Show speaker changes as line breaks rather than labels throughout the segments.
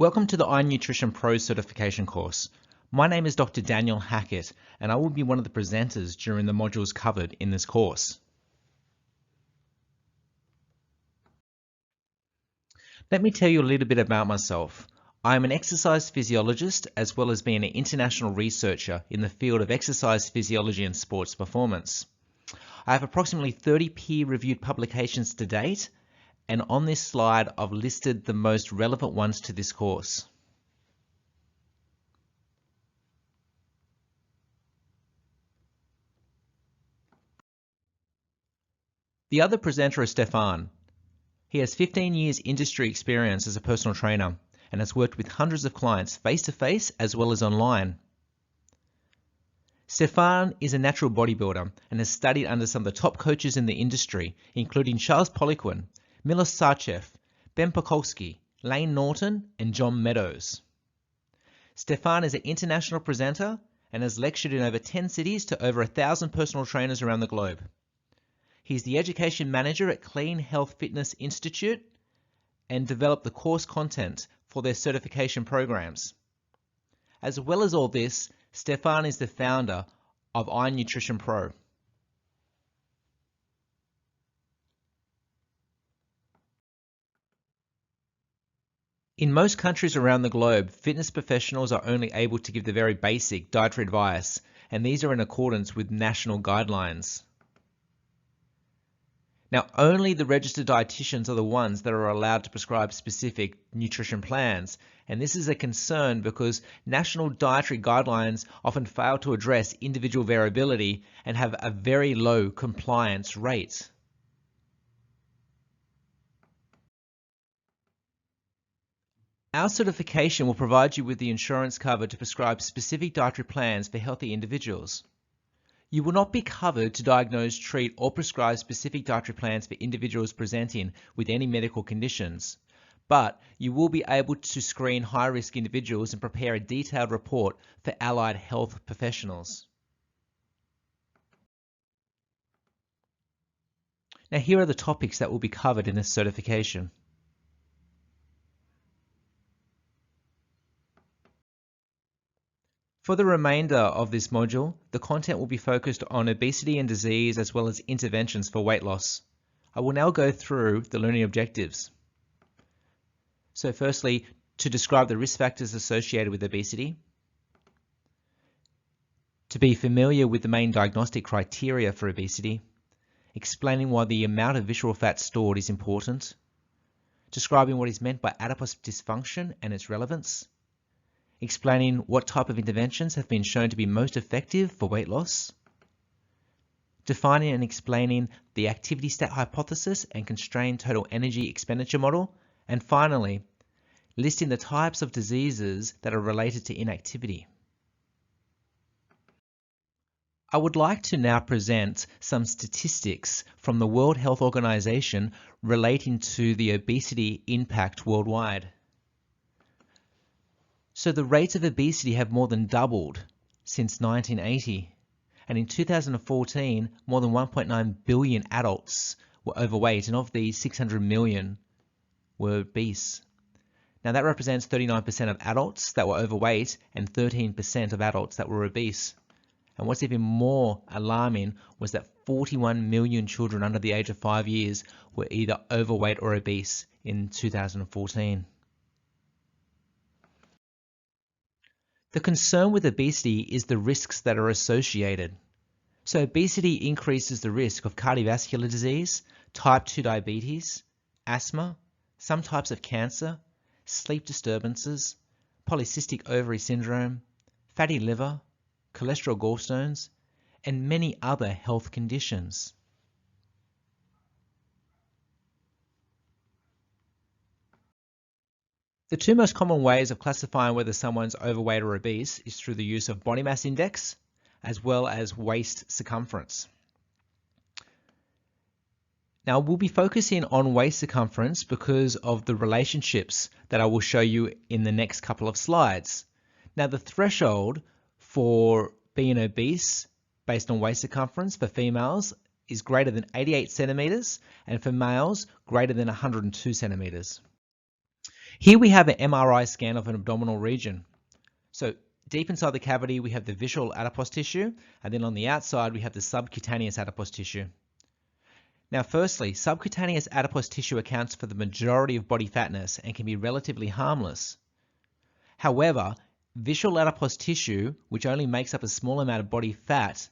Welcome to the iNutrition Pro certification course. My name is Dr. Daniel Hackett, and I will be one of the presenters during the modules covered in this course. Let me tell you a little bit about myself. I am an exercise physiologist as well as being an international researcher in the field of exercise physiology and sports performance. I have approximately 30 peer-reviewed publications to date, and on this slide I've listed the most relevant ones to this course. The other presenter is Stefan. He has 15 years industry experience as a personal trainer and has worked with hundreds of clients face-to-face as well as online. Stefan is a natural bodybuilder and has studied under some of the top coaches in the industry, including Charles Poliquin, Milos Sarcev, Ben Pakulski, Lane Norton, and John Meadows. Stefan is an international presenter and has lectured in over 10 cities to over 1,000 personal trainers around the globe. He's the education manager at Clean Health Fitness Institute and developed the course content for their certification programs. As well as all this, Stefan is the founder of iNutrition Pro. In most countries around the globe, fitness professionals are only able to give the very basic dietary advice, and these are in accordance with national guidelines. Now, only the registered dietitians are the ones that are allowed to prescribe specific nutrition plans, and this is a concern because national dietary guidelines often fail to address individual variability and have a very low compliance rate. Our certification will provide you with the insurance cover to prescribe specific dietary plans for healthy individuals. You will not be covered to diagnose, treat, or prescribe specific dietary plans for individuals presenting with any medical conditions, but you will be able to screen high-risk individuals and prepare a detailed report for allied health professionals. Now, here are the topics that will be covered in this certification. For the remainder of this module, the content will be focused on obesity and disease as well as interventions for weight loss. I will now go through the learning objectives. So firstly, to describe the risk factors associated with obesity, to be familiar with the main diagnostic criteria for obesity, explaining why the amount of visceral fat stored is important, describing what is meant by adipose dysfunction and its relevance, explaining what type of interventions have been shown to be most effective for weight loss, defining and explaining the activity state hypothesis and constrained total energy expenditure model, and finally, listing the types of diseases that are related to inactivity. I would like to now present some statistics from the World Health Organization relating to the obesity impact worldwide. So the rates of obesity have more than doubled since 1980. And in 2014, more than 1.9 billion adults were overweight, and of these, 600 million were obese. Now that represents 39% of adults that were overweight and 13% of adults that were obese. And what's even more alarming was that 41 million children under the age of 5 years were either overweight or obese in 2014. The concern with obesity is the risks that are associated. So obesity increases the risk of cardiovascular disease, type 2 diabetes, asthma, some types of cancer, sleep disturbances, polycystic ovary syndrome, fatty liver, cholesterol gallstones, and many other health conditions. The two most common ways of classifying whether someone's overweight or obese is through the use of body mass index as well as waist circumference. Now we'll be focusing on waist circumference because of the relationships that I will show you in the next couple of slides. Now the threshold for being obese based on waist circumference for females is greater than 88 centimeters and for males greater than 102 centimeters. Here we have an MRI scan of an abdominal region. So deep inside the cavity, we have the visceral adipose tissue, and then on the outside, we have the subcutaneous adipose tissue. Now, firstly, subcutaneous adipose tissue accounts for the majority of body fatness and can be relatively harmless. However, visceral adipose tissue, which only makes up a small amount of body fat,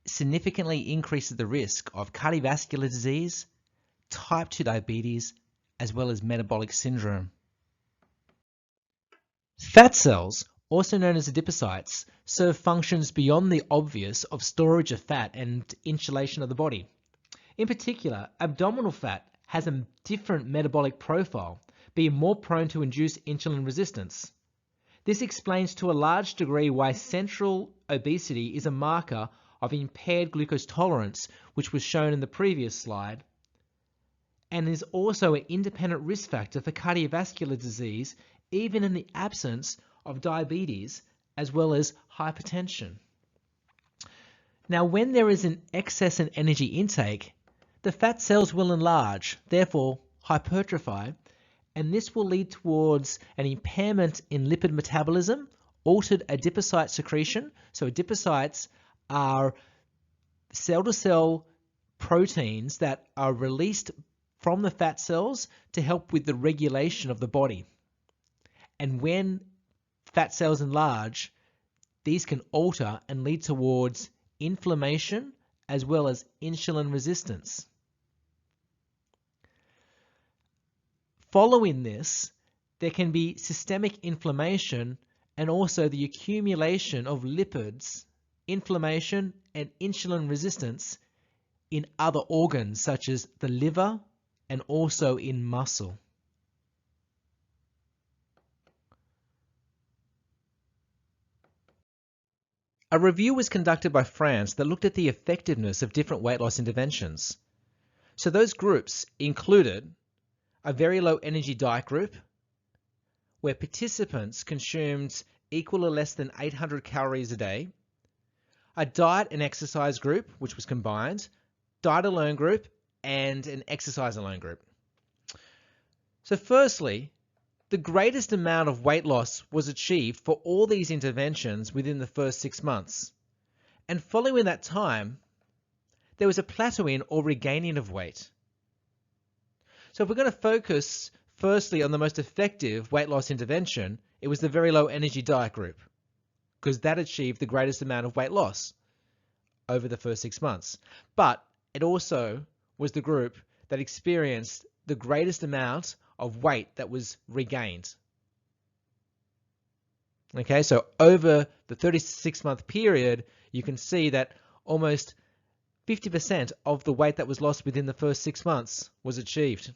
significantly increases the risk of cardiovascular disease, type 2 diabetes, as well as metabolic syndrome. Fat cells, also known as adipocytes, serve functions beyond the obvious of storage of fat and insulation of the body. In particular, abdominal fat has a different metabolic profile, being more prone to induce insulin resistance. This explains to a large degree why central obesity is a marker of impaired glucose tolerance, which was shown in the previous slide, and is also an independent risk factor for cardiovascular disease, even in the absence of diabetes as well as hypertension. Now, when there is an excess in energy intake, the fat cells will enlarge, therefore hypertrophy, and this will lead towards an impairment in lipid metabolism, altered adipocyte secretion. So adipocytes are cell-to-cell proteins that are released from the fat cells to help with the regulation of the body. And when fat cells enlarge, these can alter and lead towards inflammation as well as insulin resistance. Following this, there can be systemic inflammation and also the accumulation of lipids, inflammation, and insulin resistance in other organs such as the liver and also in muscle. A review was conducted by France that looked at the effectiveness of different weight loss interventions. So those groups included a very low energy diet group, where participants consumed equal or less than 800 calories a day, a diet and exercise group, which was combined, diet alone group, and an exercise alone group. So firstly, the greatest amount of weight loss was achieved for all these interventions within the first 6 months. And following that time, there was a plateauing or regaining of weight. So if we're going to focus firstly on the most effective weight loss intervention, it was the very low energy diet group, because that achieved the greatest amount of weight loss over the first 6 months. But it also was the group that experienced the greatest amount of weight that was regained. Okay, so over the 36-month period, you can see that almost 50% of the weight that was lost within the first 6 months was achieved.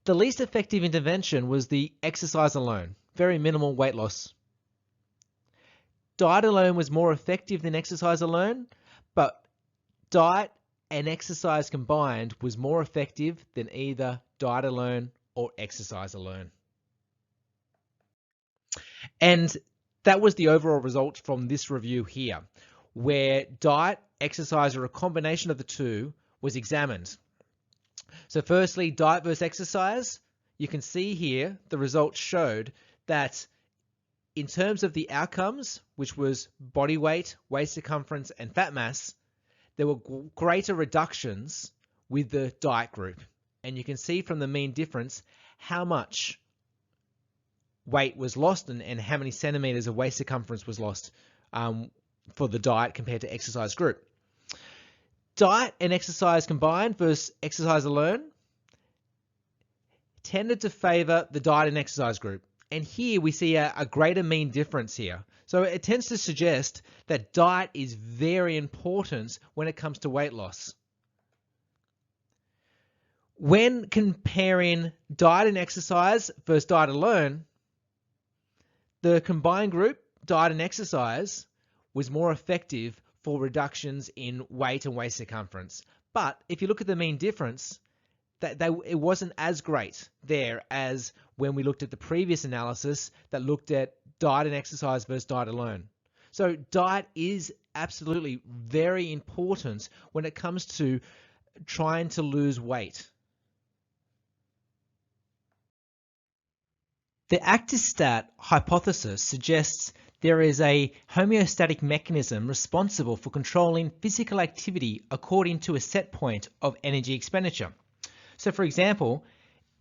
The least effective intervention was the exercise alone, very minimal weight loss. Diet alone was more effective than exercise alone, but diet and exercise combined was more effective than either diet alone or exercise alone. And that was the overall result from this review here, where diet, exercise, or a combination of the two was examined. So firstly, diet versus exercise. You can see here the results showed that in terms of the outcomes, which was body weight, waist circumference, and fat mass, there were greater reductions with the diet group. And you can see from the mean difference how much weight was lost and how many centimeters of waist circumference was lost for the diet compared to exercise group. Diet and exercise combined versus exercise alone tended to favor the diet and exercise group. And here we see a greater mean difference here. So it tends to suggest that diet is very important when it comes to weight loss. When comparing diet and exercise versus diet alone, the combined group, diet and exercise, was more effective for reductions in weight and waist circumference. But if you look at the mean difference, it wasn't as great there as when we looked at the previous analysis that looked at diet and exercise versus diet alone. So diet is absolutely very important when it comes to trying to lose weight. The actistat hypothesis suggests there is a homeostatic mechanism responsible for controlling physical activity according to a set point of energy expenditure. So for example,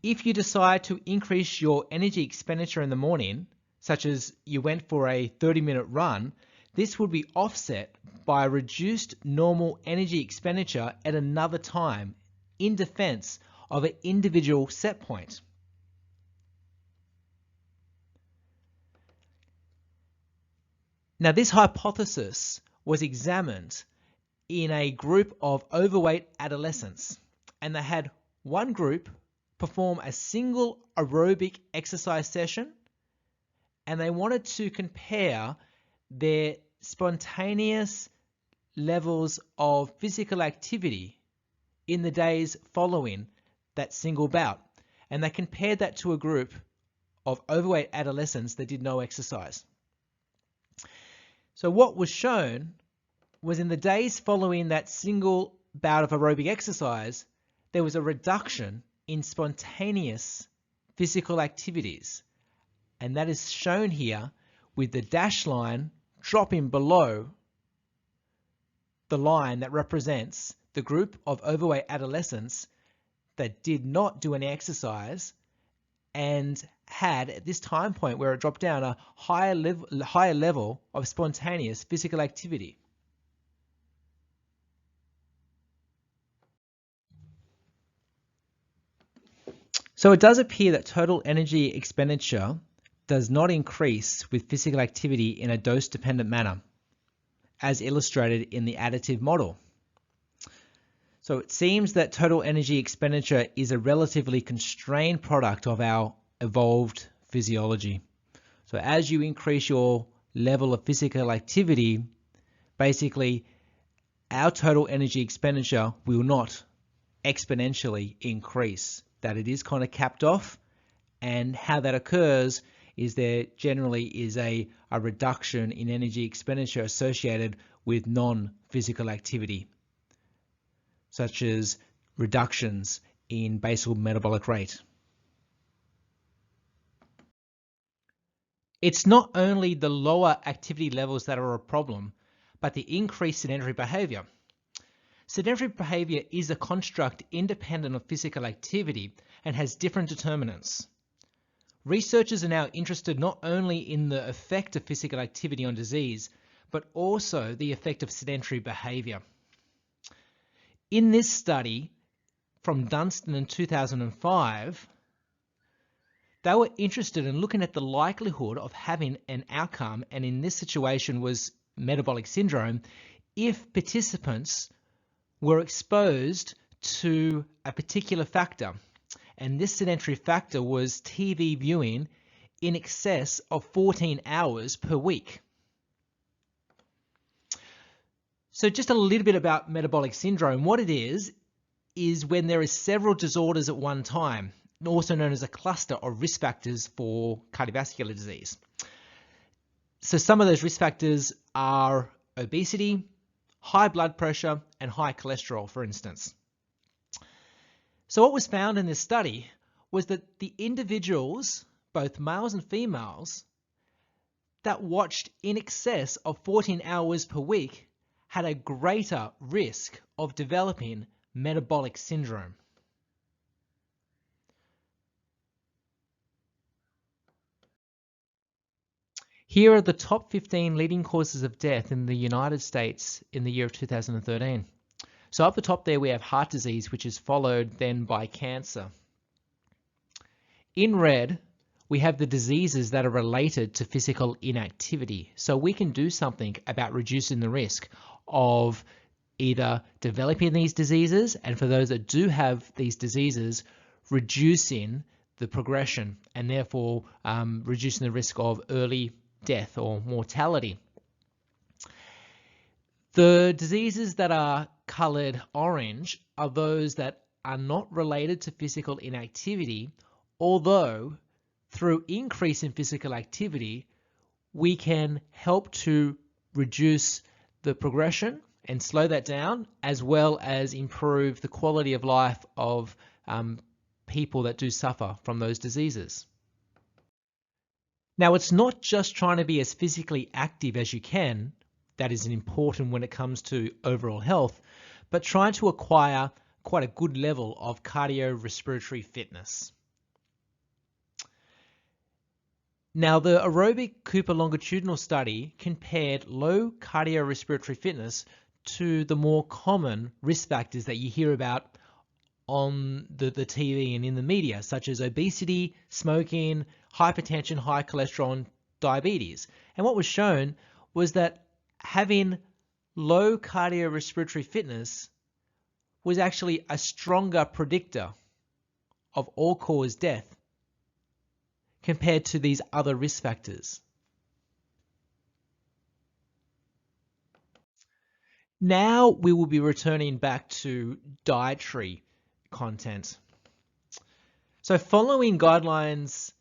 if you decide to increase your energy expenditure in the morning, such as you went for a 30-minute run, this would be offset by reduced normal energy expenditure at another time in defense of an individual set point. Now, this hypothesis was examined in a group of overweight adolescents, and they had one group perform a single aerobic exercise session, and they wanted to compare their spontaneous levels of physical activity in the days following that single bout. And they compared that to a group of overweight adolescents that did no exercise. So what was shown was in the days following that single bout of aerobic exercise, there was a reduction in spontaneous physical activities. And that is shown here with the dashed line dropping below the line that represents the group of overweight adolescents that did not do any exercise and had, at this time point where it dropped down, a higher level of spontaneous physical activity. So it does appear that total energy expenditure does not increase with physical activity in a dose-dependent manner, as illustrated in the additive model. So it seems that total energy expenditure is a relatively constrained product of our evolved physiology. So as you increase your level of physical activity, basically our total energy expenditure will not exponentially increase, that it is kind of capped off. And how that occurs is there generally is a reduction in energy expenditure associated with non-physical activity, such as reductions in basal metabolic rate. It's not only the lower activity levels that are a problem, but the increased sedentary behavior. Sedentary behavior is a construct independent of physical activity and has different determinants. Researchers are now interested not only in the effect of physical activity on disease, but also the effect of sedentary behavior. In this study from Dunstan in 2005, they were interested in looking at the likelihood of having an outcome, and in this situation was metabolic syndrome, if participants were exposed to a particular factor. And this sedentary factor was TV viewing in excess of 14 hours per week. So just a little bit about metabolic syndrome. What it is when there is several disorders at one time, also known as a cluster of risk factors for cardiovascular disease. So some of those risk factors are obesity, high blood pressure, and high cholesterol, for instance. So what was found in this study was that the individuals, both males and females, that watched in excess of 14 hours per week had a greater risk of developing metabolic syndrome. Here are the top 15 leading causes of death in the United States in the year of 2013. So up the top there we have heart disease, which is followed then by cancer. In red, we have the diseases that are related to physical inactivity. So we can do something about reducing the risk of either developing these diseases, and for those that do have these diseases, reducing the progression and therefore reducing the risk of early death or mortality. The diseases that are colored orange are those that are not related to physical inactivity, although through increase in physical activity, we can help to reduce the progression and slow that down, as well as improve the quality of life of people that do suffer from those diseases. Now, it's not just trying to be as physically active as you can, that is important when it comes to overall health, but trying to acquire quite a good level of cardiorespiratory fitness. Now, the aerobic Cooper longitudinal study compared low cardiorespiratory fitness to the more common risk factors that you hear about on the TV and in the media, such as obesity, smoking, hypertension, high cholesterol, and diabetes. And what was shown was that having low cardiorespiratory fitness was actually a stronger predictor of all-cause death compared to these other risk factors. Now we will be returning back to dietary content. So following guidelines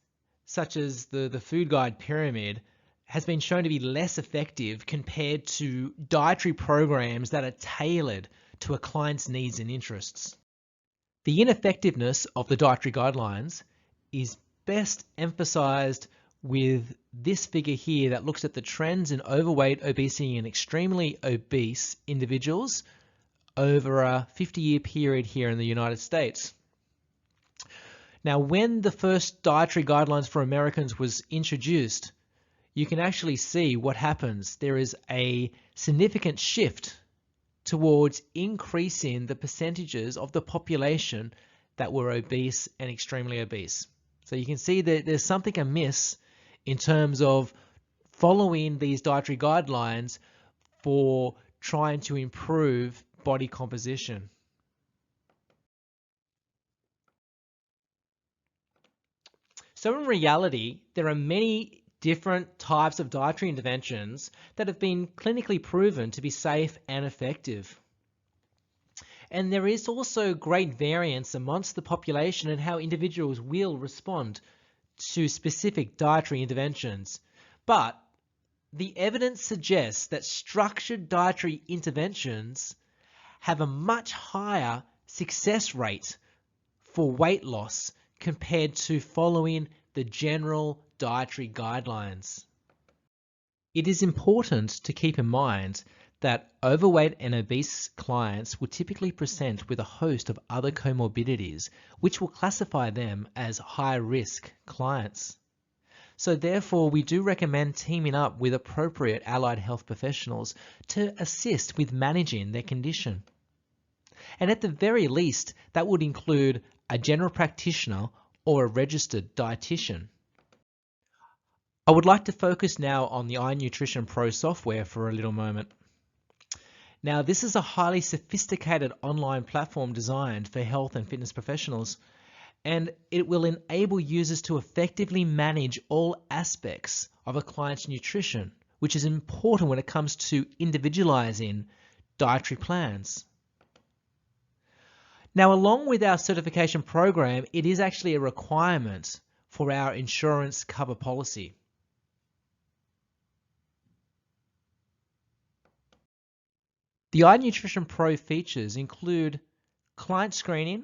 such as the food guide pyramid has been shown to be less effective compared to dietary programs that are tailored to a client's needs and interests. The ineffectiveness of the dietary guidelines is best emphasized with this figure here that looks at the trends in overweight, obesity, and extremely obese individuals over a 50-year period here in the United States. Now, when the first dietary guidelines for Americans was introduced, you can actually see what happens. There is a significant shift towards increasing the percentages of the population that were obese and extremely obese. So you can see that there's something amiss in terms of following these dietary guidelines for trying to improve body composition. So in reality, there are many different types of dietary interventions that have been clinically proven to be safe and effective. And there is also great variance amongst the population in how individuals will respond to specific dietary interventions. But the evidence suggests that structured dietary interventions have a much higher success rate for weight loss compared to following the general dietary guidelines. It is important to keep in mind that overweight and obese clients will typically present with a host of other comorbidities, which will classify them as high-risk clients. So therefore, we do recommend teaming up with appropriate allied health professionals to assist with managing their condition. And at the very least, that would include a general practitioner or a registered dietitian. I would like to focus now on the iNutrition Pro software for a little moment. Now, this is a highly sophisticated online platform designed for health and fitness professionals, and it will enable users to effectively manage all aspects of a client's nutrition, which is important when it comes to individualizing dietary plans. Now, along with our certification program, it is actually a requirement for our insurance cover policy. The iNutrition Pro features include client screening,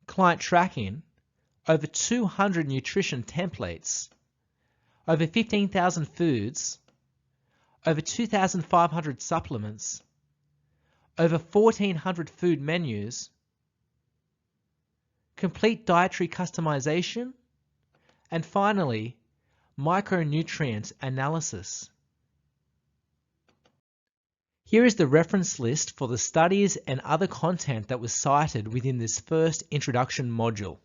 client tracking, over 200 nutrition templates, over 15,000 foods, over 2,500 supplements, over 1,400 food menus, complete dietary customization, and finally, micronutrient analysis. Here is the reference list for the studies and other content that was cited within this first introduction module.